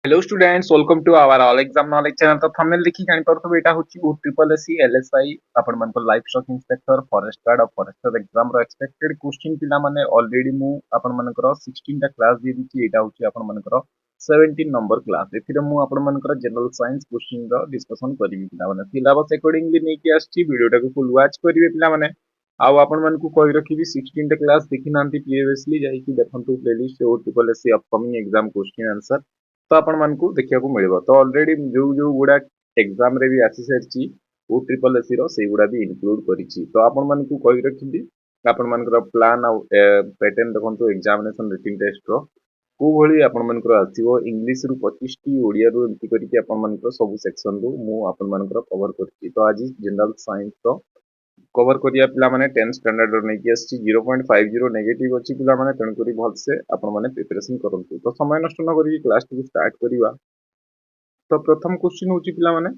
Hello students, welcome to our all exam knowledge channel. तो thumbnail देखी जानी पारथबे एटा होची ओ ट्रिपल एससी एलएसआई आपण मन को life stock inspector forest guard और फॉरेस्टर एग्जाम रो एक्सपेक्टेड क्वेश्चन पिला माने ऑलरेडी मु आपण मन को 16 टा क्लास दे दिची एटा होची आपण मन को 17 नंबर क्लास एथिरे मु आपण मन को जनरल साइंस क्वेश्चन रो डिस्कशन करिवि पिला माने सिलेबस अकॉर्डिंगली नै कि आछि वीडियो टाको फुल वॉच करिवे पिला माने आउ आपण मन को कहि रखिबि 16 टा क्लास देखि नांती प्रीवियसली जाई कि देखंतु playlist O triple SC upcoming exam question answer तो आपण मानकु देखिया को मिलिबो तो ऑलरेडी जो जो गुडा एग्जाम रे भी आसी सरची ओ ट्रिपल एससी रो से गुडा भी इंक्लूड करिछि तो आपण मानकु कहि रखिबि आपण मानकर प्लान आ पैटर्न देखंतु एग्जामिनेशन रिटन टेस्ट रो को भली आपण मानकर आसीबो इंग्लिश रु 25 टी ओडिया रु एंटी करिके आपण मानकर सब सेक्शन रु मु आपण मानकर कवर करछि तो आज जनरल साइंस रो कवर करिया पिला माने 10 स्टैंडर्ड रो नेकी आछि 0.50 नेगेटिव अछि पिला माने तण करी भल से आपण माने प्रिपरेशन करंतु तो समय नष्ट न करी क्लास टी स्टार्ट करिवा तो प्रथम क्वेश्चन होची पिला माने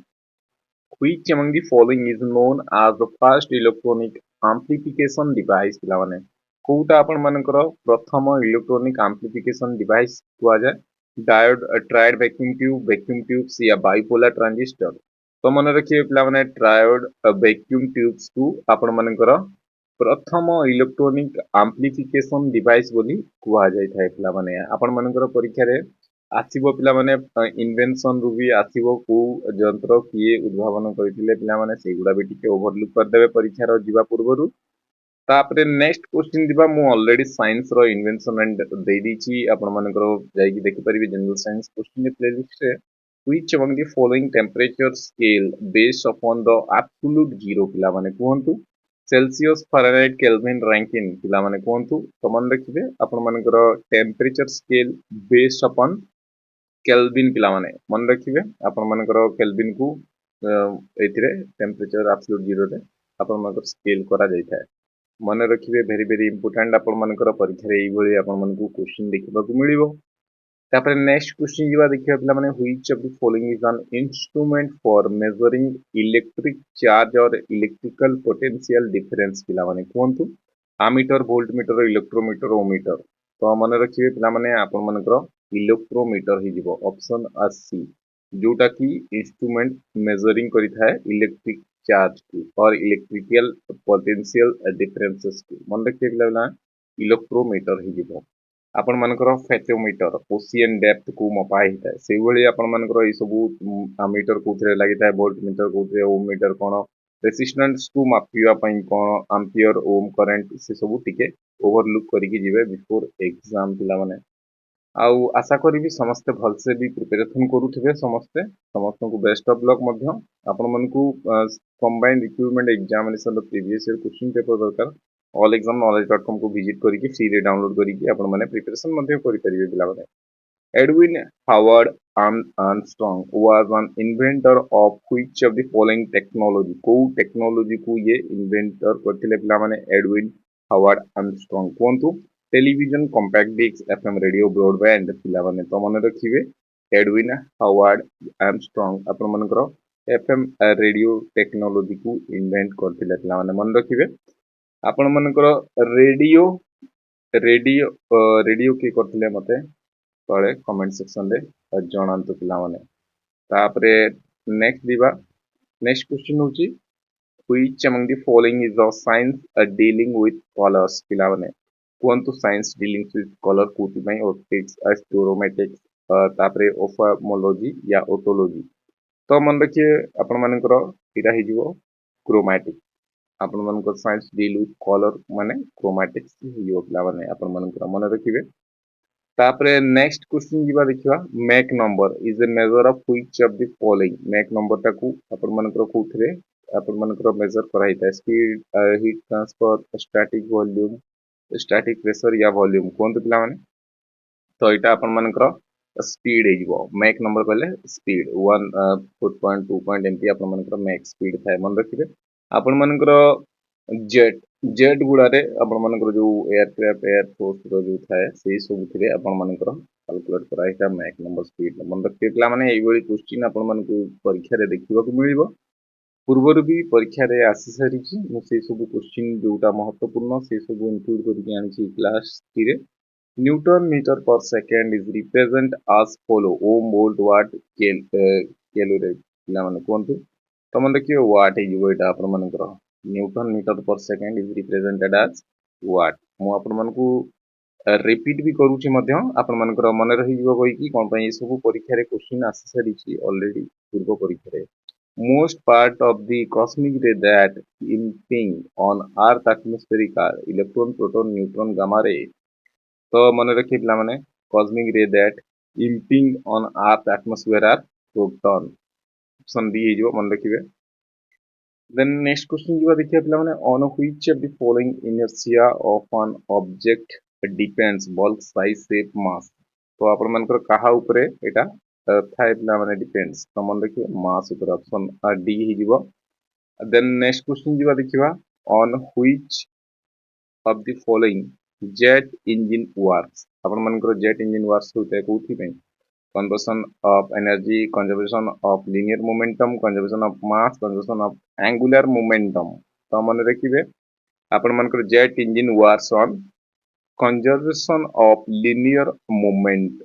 which among the following is known as the first electronic amplification device पिला माने कोउटा आपण मानकर प्रथम इलेक्ट्रॉनिक एम्प्लीफिकेशन डिवाइस कुआ जाय डायोड ट्रायड वैक्यूम ट्यूब्स या बाइपोलर ट्रांजिस्टर तो मन रखिए पिला माने ट्रायोड वैक्यूम ट्यूब्स को आपण मानकर प्रथम इलेक्ट्रॉनिक एम्प्लीफिकेशन डिवाइस बोली कुआ जाय थाय पिला माने आपण मानकर परीक्षा रे आसीबो पिला माने इन्वेंशन रु भी आसीबो को यंत्र किए उद्भावन करथिले पिला माने सेगुडा भी टिके ओवरलुक कर देबे परीक्षा रो जीवा पूर्वरु तापरे नेक्स्ट क्वेश्चन दिबा मु ऑलरेडी साइंस रो इन्वेंशन एंड दे दीची आपण मानकर जाई कि देखि परिबे जनरल साइंस क्वेश्चन प्लेलिस्ट रे which among the following temperature scale based upon the absolute zero पिला माने कहंतु सेल्सियस फारेनहाइट केल्विन रैंकिन पिला माने कहंतु तो मन रखिबे आपण मानकर temperature scale based upon kelvin पिला माने मन रखिबे आपण मानकर केल्विन को एथिरे टेम्परेचर एब्सोल्यूट जीरो रे आपण मानकर स्केल करा जाय थाए मन रखिबे वेरी वेरी इंपोर्टेंट आपण मानकर परीक्षा रे एई भली आपण मानकू क्वेश्चन देखिबा को मिलिबो तापर नेक्स्ट क्वेश्चन जीवा देखिबा पिला माने which of the following is an instrument for measuring electric charge और इलेक्ट्रिकल पोटेंशियल डिफरेंस पिला माने कोनतु आमीटर वोल्टमीटर इलेक्ट्रोमीटर ओमीटर तो मन रखिबे पिला माने आपण मानकर इलेक्ट्रोमीटर ही जीवो ऑप्शन आ सी जोटा की इंस्ट्रूमेंट मेजरिंग करि थाए इलेक्ट्रिक चार्ज को और इलेक्ट्रिकल पोटेंशियल डिफरेंसेस को मन रखिबे पिला माने इलेक्ट्रोमीटर ही जीवो आपण मानकर फेटोमीटर ओशियन डेप्थ को मपा हिता से भली आपण मानकर ए सब मीटर कोथरे लागि थाए वोल्ट मीटर कोथरे ओम मीटर कोन रेजिस्टेंस को मापिवा पई कोन एंपियर ओम करंट से सब टिके ओवरलुक करिकि जिवे बिफोर एग्जाम पिला माने आउ आशा करी समस्ते भलसे भी प्रिपरेशन करूथिबे समस्ते समस्त को बेस्ट ऑफ लक मध्य आपण मानकू combined recruitment examination the previous year question paper दरकार allexamknowledge.com को विजिट करिकि फ्री रे डाउनलोड करिकि आपण माने प्रिपरेशन मध्य करि परिबे पिला माने Edwin Howard Armstrong was an inventor of which of the following technology को टेक्नोलॉजी को ये इन्वेंटर करथिले पिला माने एडविन हावर्ड आर्मस्ट्रांग कोंतु television compact disc FM radio broadband पिला माने तो मन रखिबे एडविन हावर्ड आर्मस्ट्रांग आपण मानकर एफएम रेडियो टेक्नोलॉजी को इन्वेंट करथिले पिला माने मन रखिबे आपण मानकर रेडियो रेडियो रेडियो के करथिले मते तळे कमेंट सेक्शन रे जणांतु पिला माने तापरे नेक्स्ट दिबा नेक्स्ट क्वेश्चन होची which among the following is of science dealing with colors पिला माने कोनतु साइंस डीलिंग विथ कलर कोति पई ऑप्टिक्स एस्ट्रोमेटिक्स तापरे ओफामोलॉजी या ओटोलॉजी तो मन रखिए आपण मानकर इरा हि जिवो क्रोमैटिक आपण मानकर साइंस डील विथ कलर माने क्रोमैटिक्स हियो पिला माने आपण मानकर मन रखिबे तापरे नेक्स्ट क्वेश्चन जीवा देखिबा Mach number is a measure of which of the following Mach number टाकू आपण मानकर कोथरे आपण मानकर मेजर कराइता speed heat transfer static volume static pressure या वॉल्यूम कोन पिला माने तो इटा आपण मानकर स्पीड हे जीवो मैक नंबर कहले स्पीड 1 4.2 एमपी आपण मानकर मैक स्पीड थाए मन रखिबे आपण मानकर जेट जेट गुड़ारे आपण मानकर जो एयरक्राफ्ट एयर फोर्स रो जो थाए सेही सब थिरे आपण मानकर कैलकुलेट कराइता मैक नंबर स्पीड मन रखिबे पिला माने एई बळी क्वेश्चन आपण मानकू परीक्षा रे देखिबा को मिलिबो पूर्वरु भी परीक्षा रे आसी सारिछि मु से सब क्वेश्चन जोटा महत्वपूर्ण से सब इंक्लूड करके आनिछि क्लास 3 रे newton metre per second is represent as follow ohm volt watt calorie पिलामाने कहतु तो मन देखिए वाट हो यहाँ आपण मानकर newton metre per second is represented as watt मु आपण मानकू रिपीट भी करूची मध्य आपण मानकर मन रही जीवो कहि कोन पई ए सब परीक्षा रे क्वेश्चन आसी सारिची ऑलरेडी पूर्व परीक्षा रे most part of the cosmic ray that imping on earth atmospheric are electron proton neutron gamma ray तो मन रखिए पिला माने cosmic ray that imping on earth atmosphere are proton option D हे जो मन रखिबे then next question जो देखिए पिला माने on which of the following inertia of an object depends bulk size shape mass तो आपण मानकर काहा ऊपरे एटा थाए पिला माने डिपेंड्स तो मन रखिए मास ऊपर ऑप्शन डी हे जीवो then next question जो देखिबा on which of the following jet engine works आपण मानकर jet engine works होते कोथि पे conservation of energy, conservation of linear momentum, conservation of mass, conservation of angular momentum. तो मन रखिए आपण मानकर jet engine works on conservation of linear moment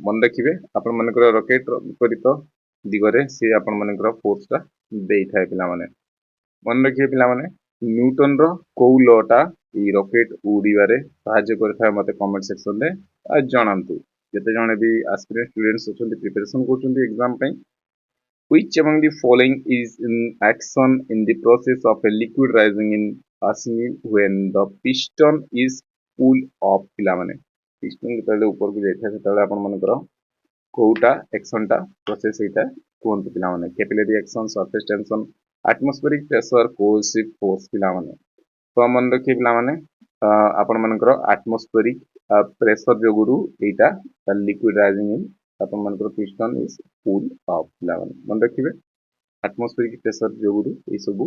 मन रखिए आपण मानकर रॉकेट विपरीत दिगरे से आपण मानकर फोर्सटा देई थाए पिला माने मन रखिए पिला माने न्यूटन रो कोउ लॉटा ई रॉकेट उड़ीबारे सहाय्य करथाय मते कमेंट सेक्शन रे जणांतु जते जणे भी एस्पिरेंट स्टूडेंट्स अछंती प्रिपरेशन करछंती एग्जाम पई which among the following is in action in the process of a liquid rising in passing when the piston is pulled up पिला माने piston जेतले ऊपर को जाइथा सेतले आपण मानकर कोउटा एक्शन टा प्रोसेस हेता कोन पिला माने capillary action surface tension atmospheric pressure cohesive force पिला माने तो मन रखिए पिला माने आपण मानकर atmospheric pressure जोगुरु Etah liquid rising in आपण मानकर पिस्टन इज पुल अप पिला माने मन रखिबे एटमॉस्फेरिक प्रेशर जोगुरु ए सब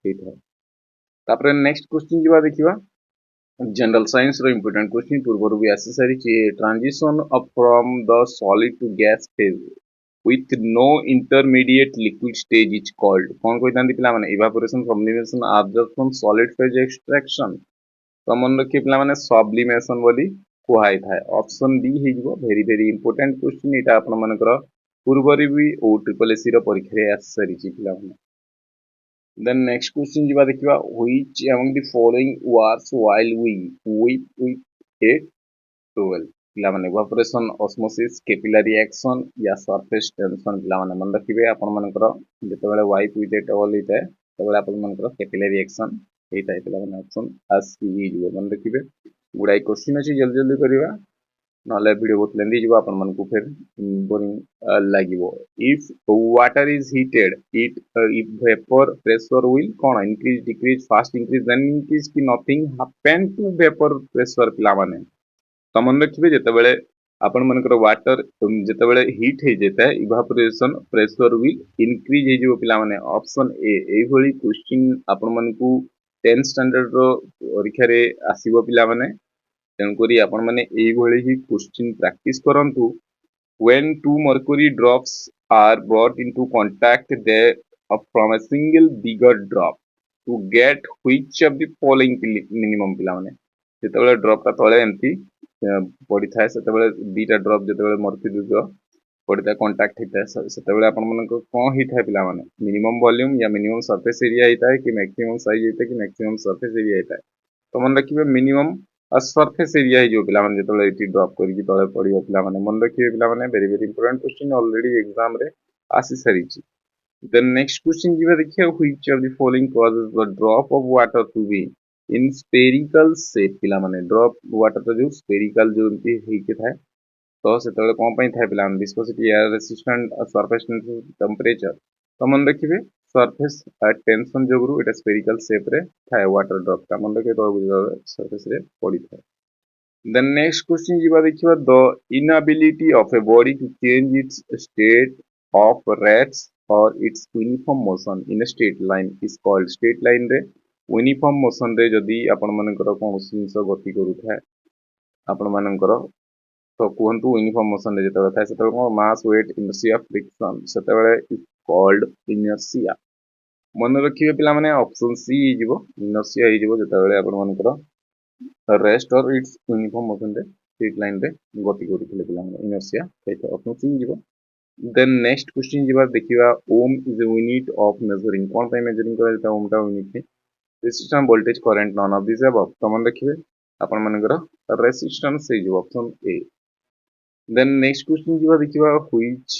हेता तापर नेक्स्ट क्वेश्चन जीवा देखिबा जनरल साइंस रो इंपोर्टेंट क्वेश्चन पूर्व भी आसी सारी transition up from the solid to gas phase with no intermediate liquid stage is called कौन कहते पिला माने evaporation sublimation absorption solid phase extraction तो मन रखिए पिला माने sublimation बोली कुहाई थाए ऑप्शन डी हे जिवो वेरी वेरी इंपोर्टेंट क्वेश्चन एटा आपण मानकर पूर्वरी भी ओ ट्रिपल एसी रो परीक्षा रे आसी सारिची पिला माने then next question जिबा देखिबा which among the following works while we with a towel पिला माने evaporation osmosis capillary action या surface tension पिला माने मन रखिबे आपण मानकर जेतेबेले wipe with a towel हेता तबेले आपण मानकर capillary action हेता पिला माने ऑप्शन as सी जिवो मन रखिबे गुडाई क्वेश्चन अछि जल्दी जल्दी करिवा नले वीडियो बहुत लेंदी जिवो आपण मानकु फिर बोरिंग लागिवो if water is heated it if vapor pressure will कोन increase decrease fast increase then increase कि nothing happen to vapor pressure पिला माने तो मन रखिबे जेतेबेले आपण मानकर वाटर जेतेबेले हीट हे जेता इवापोरेशन प्रेशर विल इंक्रीज हे जो पिला माने ऑप्शन ए एई भली क्वेश्चन आपण मानकू 10th स्टैंडर्ड रो परीक्षा रे आसीबो पिला माने तेणुकरी आपण माने एई भली ही क्वेश्चन प्रैक्टिस करंतु when two mercury drops are brought into contact they from a single bigger drop to get which of the following minimum पिला माने जेतेबेले ड्रॉप ता तळे एमती पड़ी थाए सेतेबेले दीटा ड्रॉप जेतेबेले मर्क्यूरी रो पड़ी थाए कांटेक्ट हिता सेतेबेले आपण मानको कोन हिता पिला माने मिनिमम वॉल्यूम या मिनिमम सरफेस एरिया हिता कि मैक्सिमम साइज हिता कि मैक्सिमम सरफेस एरिया हिता तो मन रखिबे मिनिमम सरफेस एरिया जो पिला माने जेतेबेले एटी ड्रॉप करके तळे पड़ियो पिला माने मन रखिबे पिला माने very very important question already exam रे आसी सारिची the next question जीवा देखिए which of the following causes the drop of water to be in spherical shape पिला माने drop water तो जो spherical जो इनकी ही के था तो सेतबेले कोन पई था पिला माने viscosity air resistant surface temperature तो मन रखिबे surface tension जोगुरु एटा spherical shape रे था water drop का मन रखे तो surface रे पड़ी था the next question जीवा देखिबा the inability of a body to change its state of rest or its uniform motion in a straight line is called straight line रे uniform motion रे जदी आपण मानकर कोनोसी जिंस गति करूथाय आपण मानकर तो कुहंतु यूनिफॉर्म मोशन रे जेतबे थाय सेतबे को मास वेट इनर्शिया फ्रिक्शन सेतबे इज कॉल्ड इनर्शिया मन रखिबे पिला माने ऑप्शन सी हिजिवो इनर्शिया हिजिवो जेतबे आपण मानकर रेस्ट और इट्स यूनिफॉर्म मोशन रे स्ट्रेट लाइन रे गति करूथिले पिलाମାନେ इनर्शिया ସେଇଟା ऑप्शन सी ଯିବ। देन नेक्स्ट क्वेश्चन ଯିବା ଦେଖିବା ohm is a unit of measuring कोन ପାଇଁ मेजरिंग करा जाता ओम टा यूनिट रे resistance voltage current none of this above तमन देखिबे आपण मानकर रेजिस्टेंस से ଯିବ option A. Then next question ଯିବା ଦେଖିବା व्हिच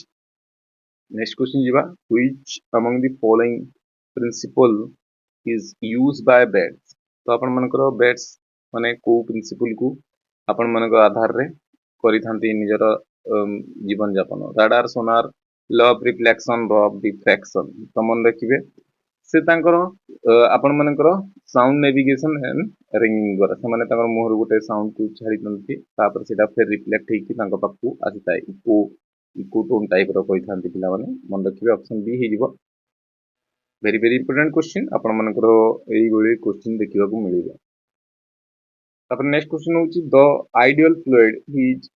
नेक्स्ट क्वेश्चन ଯିବା which among the following principle is used by bats तो आपण मानकर बैट्स माने को प्रिंसिपल को आपण मानकर आधार रे करिथांती निजर जीवन यापन radar Sonar law of reflection law of diffraction तो मन रखिबे से तांकर आपण मानकर साउंड नेविगेशन एंड रिंगिंग द्वारा से माने तांकर मुहर गुटे साउंड को छाड़ी दंती तापर सेटा फिर रिफ्लेक्ट हेकी तांकर पाखु आसीताय इको टोन टाइप रो कहिथांती पिला माने मन रखिबे ऑप्शन बी हे जिवो। वेरी वेरी इंपोर्टेंट क्वेश्चन आपण मानकर एई गोली क्वेश्चन देखिबा को मिलिबो। तापर नेक्स्ट क्वेश्चन होची the ideal fluid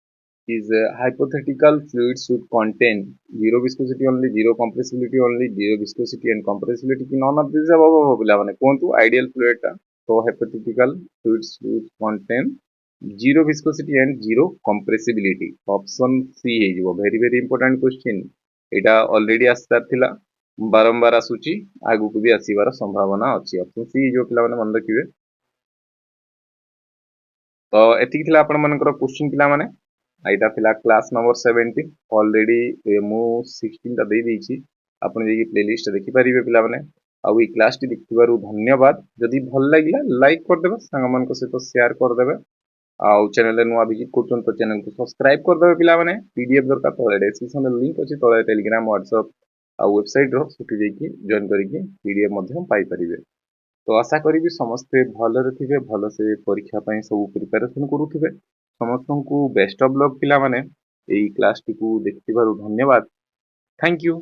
is a hypothetical fluid should contain zero viscosity only, zero compressibility only, zero viscosity and compressibility की none of these above पिला माने कोंतु आइडियल फ्लूइड ता तो hypothetical fluid should contain zero viscosity and zero compressibility option C हे जिवो। Very very important question एटा already आस्तार थिला बारंबार आसुची आगु को भी आसीबार संभावना अछि ऑप्शन सी जो पिला माने मन रखिबे। तो एतिक थिला आपण मानकर क्वेश्चन पिला माने आइटा थिला क्लास नंबर 17 ऑलरेडी मु 16 ता दे देछि आपण जे प्लेलिस्ट देखि परिबे पिला माने आ ई क्लास टी देखिबारु धन्यवाद। जदि भल लागिला लाइक कर देबे संग मन को सहित शेयर कर देबे आ चैनल रे नुआ विजिट करछन तो चैनल को सब्सक्राइब कर देबे पिला माने पीडीएफ दरकार तो डिस्क्रिप्शन रे लिंक अछि तो टेलीग्राम व्हाट्सएप आ वेबसाइट रो सुटी जेकी जॉइन करिके पीडीएफ मध्यम पाई परिबे। तो आशा करी समस्ते भलरे थे भल से परीक्षा सब प्रिपेरेसन करुवे समस्त को बेस्ट ऑफ लक पिला माने क्लास टी को देखिबारु धन्यवाद। Thank you.